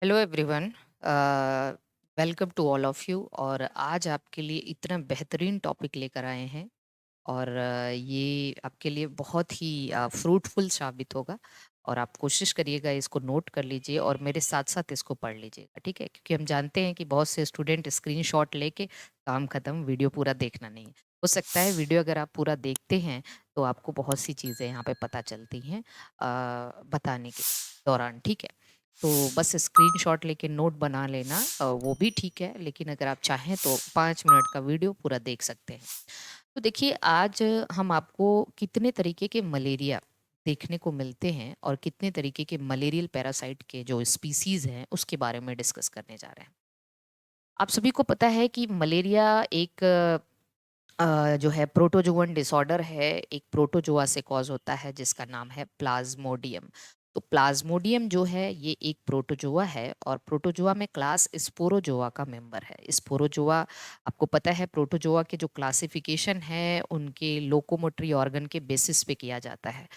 Hello everyone. Welcome to all of you. और आज आपके लिए इतना बेहतरीन टॉपिक लेकर आए हैं और ये आपके लिए बहुत ही फ्रूटफुल साबित होगा। और आप कोशिश करिएगा, इसको नोट कर लीजिए और मेरे साथ साथ इसको पढ़ लीजिएगा, ठीक है? क्योंकि हम जानते हैं कि बहुत से स्टूडेंट स्क्रीनशॉट लेके काम खत्म, वीडियो पूरा देखना नहीं है। हो सकता है वीडियो अगर आप पूरा देखते हैं तो आपको बहुत सी चीज़ें यहाँ पे पता चलती हैं बताने के दौरान, ठीक है? तो बस स्क्रीनशॉट लेके नोट बना लेना, वो भी ठीक है, लेकिन अगर आप चाहें तो 5 मिनट का वीडियो पूरा देख सकते हैं। तो देखिए, आज हम आपको कितने तरीके के मलेरिया देखने को मिलते हैं और कितने तरीके के मलेरियल पैरासाइट के जो स्पीसीज हैं उसके बारे में डिस्कस करने जा रहे हैं। आप सभी को पता है कि मलेरिया एक जो है प्रोटोजोवन डिसऑर्डर है, एक प्रोटोजोआ से कॉज होता है जिसका नाम है प्लाज्मोडियम। तो प्लाज्मोडियम जो है ये एक प्रोटोजोआ है और प्रोटोजोआ में क्लास स्पोरोजोआ का मेंबर है। स्पोरोजोआ, आपको पता है प्रोटोजोआ के जो क्लासिफिकेशन है उनके लोकोमोटरी ऑर्गन के बेसिस पे किया जाता है।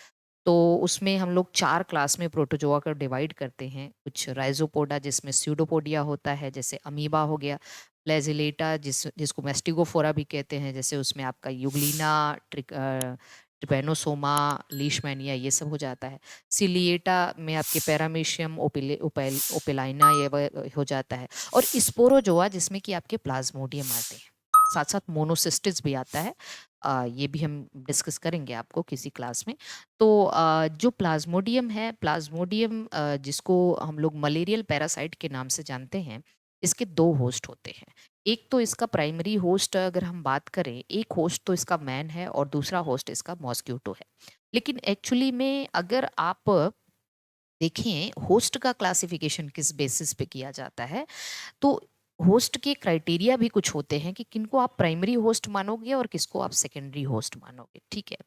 तो उसमें हम लोग 4 क्लास में प्रोटोजोआ को डिवाइड करते हैं। कुछ राइज़ोपोडा जिसमें स्यूडोपोडिया होता है, जैसे अमीबा हो गया, फ्लैजिलेटा जिसको मैस्टिगोफोरा भी कहते हैं, जैसे उसमें आपका यूग्लिना, ट्रिपैनोसोमा, लीशमैनिया ये सब हो जाता है। सिलिएटा में आपके पैरामीशियम ओपेलाइना ये हो जाता है। और स्पोरोजोआ जिसमें कि आपके प्लाज्मोडियम आते हैं। साथ-साथ मोनोसिस्टिस भी आता है। ये भी हम डिस्कस करेंगे आपको किसी क्लास में। तो जो प्लाज्मोडियम है, प्लाज्मोडियम जिसको हम लोग मलेरियल पैरासाइट के नाम से जानते हैं, इसके 2 होस्ट होते हैं। एक तो इसका प्राइमरी होस्ट अगर हम बात करें, एक होस्ट तो इसका मैन है और दूसरा होस्ट इसका मॉस्क्यूटो है। लेकिन एक्चुअली में अगर आप देखें होस्ट का क्लासिफिकेशन किस बेसिस पे किया जाता है, तो होस्ट के क्राइटेरिया भी कुछ होते हैं कि किनको आप प्राइमरी होस्ट मानोगे और किसको आप सेकेंडरी होस्ट मानोगे, ठीक है?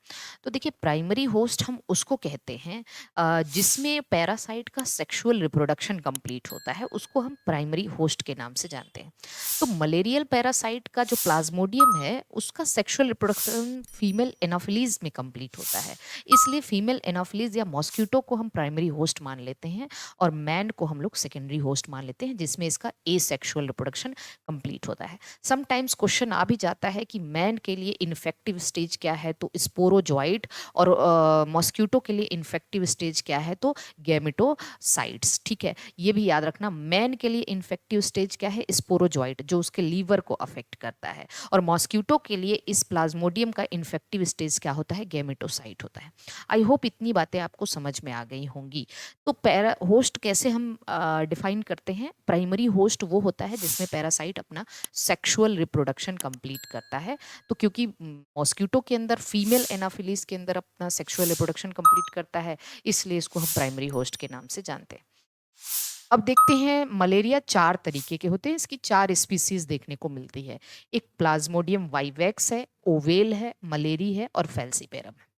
तो देखिए, प्राइमरी होस्ट हम उसको कहते हैं जिसमें पैरासाइट का सेक्सुअल रिप्रोडक्शन कंप्लीट होता है, उसको हम प्राइमरी होस्ट के नाम से जानते हैं। तो मलेरियल पैरासाइट का जो प्लाज्मोडियम है उसका सेक्सुअल रिप्रोडक्शन फीमेल एनाफिलीज में कंप्लीट होता है। इसलिए फीमेल एनाफिलीज या मॉस्क्यूटो को हम प्राइमरी होस्ट मान लेते हैं और मैन को हम लोग सेकेंडरी होस्ट मान लेते हैं जिसमें इसका एसेक्सुअल रिप्रोडक्शन कंप्लीट होता है। समटाइम्स क्वेश्चन आ भी जाता है कि मैन के लिए इन्फेक्टिव स्टेज क्या है, तो स्पोरोजोइट, और मॉस्क्यूटो के लिए इन्फेक्टिव स्टेज क्या है, तो गैमेटोसाइट्स, ठीक है? ये भी याद रखना, मैन के लिए इन्फेक्टिव स्टेज क्या है, स्पोरोजोइट, जो उसके लीवर को अफेक्ट करता है, और मॉस्क्यूटो के लिए इस प्लाज्मोडियम का इन्फेक्टिव स्टेज क्या होता है, गैमेटोसाइट होता है। आई होप इतनी बातें आपको समझ में आ गई होंगी। तो पैरा होस्ट कैसे हम डिफाइन करते हैं? प्राइमरी होस्ट वो होता है जिसमें पैरासाइट अपना सेक्सुअल रिप्रोडक्शन कंप्लीट करता है। तो क्योंकि मॉस्क्यूटो के अंदर फीमेल एनाफिलीज के अंदर अपना सेक्सुअल रिप्रोडक्शन कंप्लीट करता है, इसलिए इसको हम प्राइमरी होस्ट के नाम से जानते हैं। अब देखते हैं, मलेरिया 4 तरीके के होते हैं, इसकी 4 स्पीसीज देखने को मिलती है। एक प्लाज्मोडियम वाइवेक्स है, ओवेल है, मलेरी है और फेल्सीपेरम है।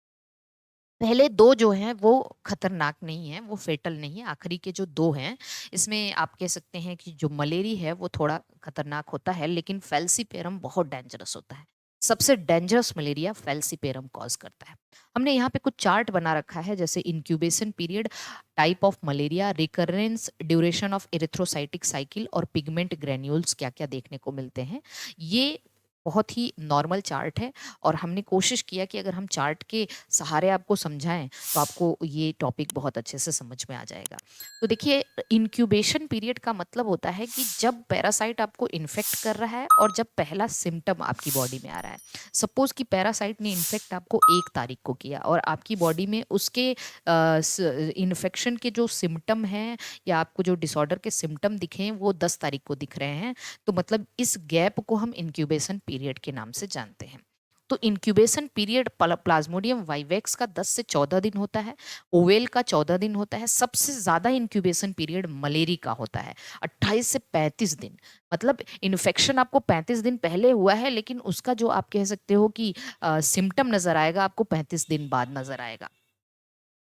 पहले 2 जो हैं वो खतरनाक नहीं हैं, वो फेटल नहीं है। आखिरी के जो 2 हैं, इसमें आप कह सकते हैं कि जो मलेरी है वो थोड़ा खतरनाक होता है, लेकिन फेल्सीपेरम बहुत डेंजरस होता है। सबसे डेंजरस मलेरिया फेल्सीपेरम कॉज़ करता है। हमने यहाँ पे कुछ चार्ट बना रखा है, जैसे incubation period, type of malaria, recurrence, duration of erythrocytic cycle और पिगमेंट ग्रैन्यूल्स क्या-क्या देखने को मिलते हैं। ये बहुत ही नॉर्मल चार्ट है और हमने कोशिश किया कि अगर हम चार्ट के सहारे आपको समझाएं तो आपको ये टॉपिक बहुत अच्छे से समझ में आ जाएगा। तो देखिए, इंक्यूबेशन पीरियड का मतलब होता है कि जब पैरासाइट आपको इन्फेक्ट कर रहा है और जब पहला सिम्टम आपकी बॉडी में आ रहा है। सपोज कि पैरासाइट ने इन्फेक्ट आपको 1 तारीख को किया और आपकी बॉडी में उसके इन्फेक्शन के जो सिम्टम हैं या आपको जो डिसऑर्डर के सिम्टम दिखे हैं वो 10 तारीख को दिख रहे हैं, तो मतलब इस गैप को हम इंक्यूबेशन पीरियड के नाम से जानते हैं। तो इंक्यूबेशन पीरियड प्लाज्मोडियम वाइवेक्स का 10 से 14 दिन होता है, ओवेल का 14 दिन होता है। सबसे ज्यादा इंक्यूबेशन पीरियड मलेरी का होता है, 28 से 35 दिन। मतलब इन्फेक्शन आपको 35 दिन पहले हुआ है, लेकिन उसका जो आप कह सकते हो कि सिम्टम नजर आएगा आपको 35 दिन बाद नजर आएगा।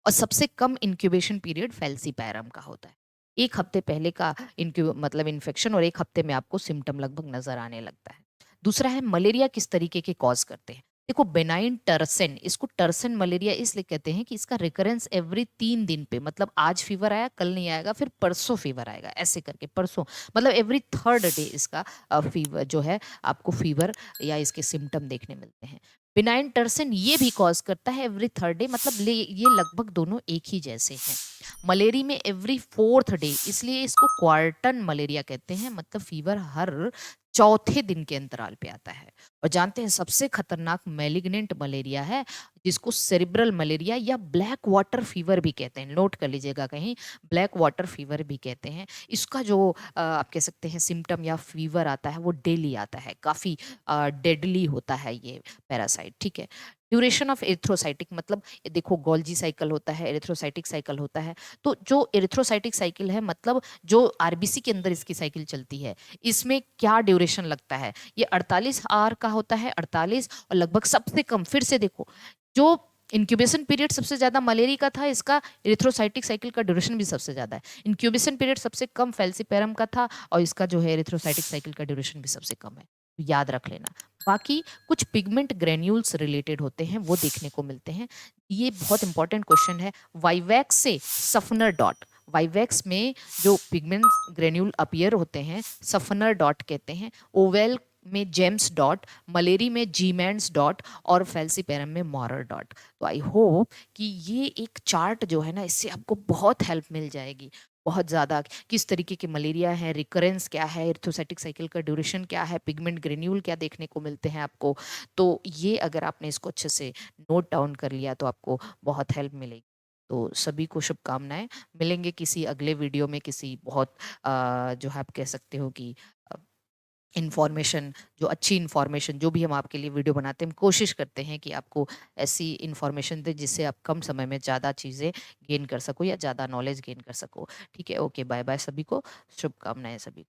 और सबसे कम इंक्यूबेशन पीरियड फेल्सीपैरम का होता है। 1 हफ्ते पहले का मतलब इन्फेक्शन और 1 हफ्ते में आपको सिम्टम लगभग नजर आने लगता है। दूसरा है, मलेरिया किस तरीके के कॉज करते हैं? देखो बेनाइन टर्सन, इसको टर्सन मलेरिया इसलिए कहते हैं कि इसका रिकरेंस एवरी 3 दिन पे, मतलब आज फीवर आया कल नहीं आएगा, फिर परसों फीवर आएगा, ऐसे करके परसों, मतलब एवरी थर्ड डे इसका फीवर जो है आपको फीवर या इसके सिम्टम देखने मिलते हैं। बिनाइन टर्सन ये भी कॉज करता है एवरी थर्ड डे, मतलब ये लगभग दोनों एक ही जैसे हैं। मलेरिया में एवरी फोर्थ डे, इसलिए इसको क्वार्टन मलेरिया कहते हैं, मतलब फीवर हर चौथे दिन के अंतराल पे आता है। और जानते हैं सबसे खतरनाक मैलिग्नेंट मलेरिया है, जिसको सेरिब्रल मलेरिया या ब्लैक वाटर फीवर भी कहते हैं, नोट कर लीजिएगा कहीं, ब्लैक वाटर फीवर भी कहते हैं। इसका जो आप कह सकते हैं सिम्टम या फीवर आता है वो डेली आता है, काफ़ी डेडली होता है ये पैरासाइट, ठीक है। ड्यूरेशन ऑफ एरिथ्रोसाइटिक, मतलब ये देखो गोल्जी साइकिल होता है, एरिथ्रोसाइटिक साइकिल होता है, तो जो एरिथ्रोसाइटिक साइकिल है मतलब जो आरबीसी के अंदर इसकी साइकिल चलती है, इसमें क्या ड्यूरेशन लगता है, ये 48 आवर का होता है, 48, और लगभग सबसे कम, फिर से देखो जो इंक्यूबेशन पीरियड सबसे ज्यादा मलेरिया का था, इसका एरिथ्रोसाइटिक साइकिल का ड्यूरेशन भी सबसे ज्यादा है। इंक्यूबेशन पीरियड सबसे कम फैल्सीपेरम का था, और इसका जो है एरिथ्रोसाइटिक साइकिल का ड्यूरेशन भी सबसे कम है, तो याद रख लेना। बाकी कुछ पिगमेंट ग्रेन्यूल्स रिलेटेड होते हैं वो देखने को मिलते हैं, ये बहुत इंपॉर्टेंट क्वेश्चन है। वाइवैक्स से सफनर डॉट, वाइवैक्स में जो पिगमेंट ग्रेन्यूल अपीयर होते हैं सफनर डॉट कहते हैं, ओवेल में जेम्स डॉट, मलेरी में जीमैंड्स डॉट, और फैल्सीपेरम में मॉरर डॉट। तो आई होप कि ये एक चार्ट जो है ना, इससे आपको बहुत हेल्प मिल जाएगी, बहुत ज़्यादा, किस तरीके के मलेरिया है, रिकरेंस क्या है, एर्थोसाइटिक साइकिल का ड्यूरेशन क्या है, पिगमेंट ग्रेन्यूल क्या देखने को मिलते हैं आपको। तो ये अगर आपने इसको अच्छे से नोट डाउन कर लिया तो आपको बहुत हेल्प मिलेगी। तो सभी को शुभकामनाएं, मिलेंगे किसी अगले वीडियो में, किसी बहुत जो है आप कह सकते हो कि इन्फॉर्मेशन, जो अच्छी इन्फॉर्मेशन, जो भी हम आपके लिए वीडियो बनाते हैं, हम कोशिश करते हैं कि आपको ऐसी इन्फॉर्मेशन दें जिससे आप कम समय में ज़्यादा चीज़ें गेन कर सको या ज़्यादा नॉलेज गेन कर सको। ठीक है, ओके, बाय बाय सभी को, शुभकामनाएं सभी को।